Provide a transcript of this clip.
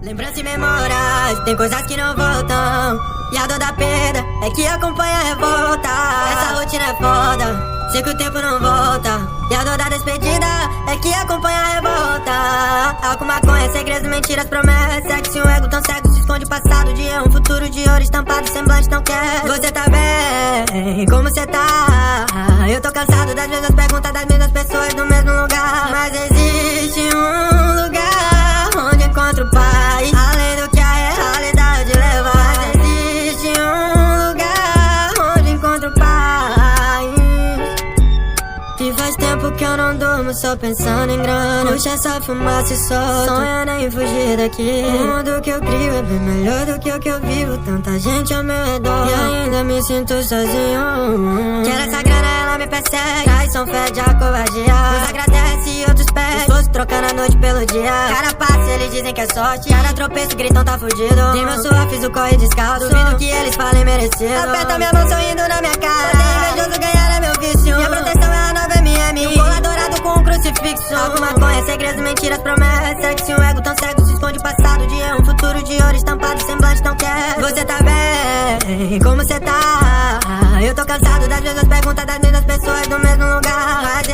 Lembranças e memórias, tem coisas que não voltam. E a dor da perda é que acompanha a revolta. Essa rotina é foda, sei que o tempo não volta. E a dor da despedida é que acompanha a revolta. Álcool, maconha, segredos, mentiras, promessas. Sexo e um ego tão cego se esconde o passado de erro. Um futuro de ouro estampado, semblante não quer. Você tá bem? Como você tá? Eu tô cansado das mesmas perguntas, das mesmas pessoas no mesmo lugar. Mas existe um lugar onde encontro paz, além do que a realidade leva. Mas existe um lugar onde encontro paz. E faz tempo que eu não durmo só pensando em grana. Puxa essa fumaça e solto, sonhando em fugir daqui. O mundo que eu crio é bem melhor do que o que eu vivo. Tanta gente ao meu redor e ainda me sinto sozinho. Quero essa grana, ela me persegue. Traição fede a covardia. Uns agradece e outros pede. Esforço trocando a noite pelo dia. Cada passo eles dizem que é sorte. Cada tropeço gritam tá fudido. De meu suor fiz o corre descalço. Duvido que eles falem merecido. Aperta minha mão sorrindo na minha cara. Odeio invejoso, ganhar é meu vício. Minha proteção é a nova MM. E um colar dourado com um crucifixo. Álcool, maconha, segredos, mentiras, promessas. Sexo e um ego tão cego se esconde o passado de erro. Um futuro de ouro estampado, semblante não quer. Você tá bem? Como você tá? Eu tô cansado das mesmas perguntas, das mesmas pessoas no mesmo lugar. Mas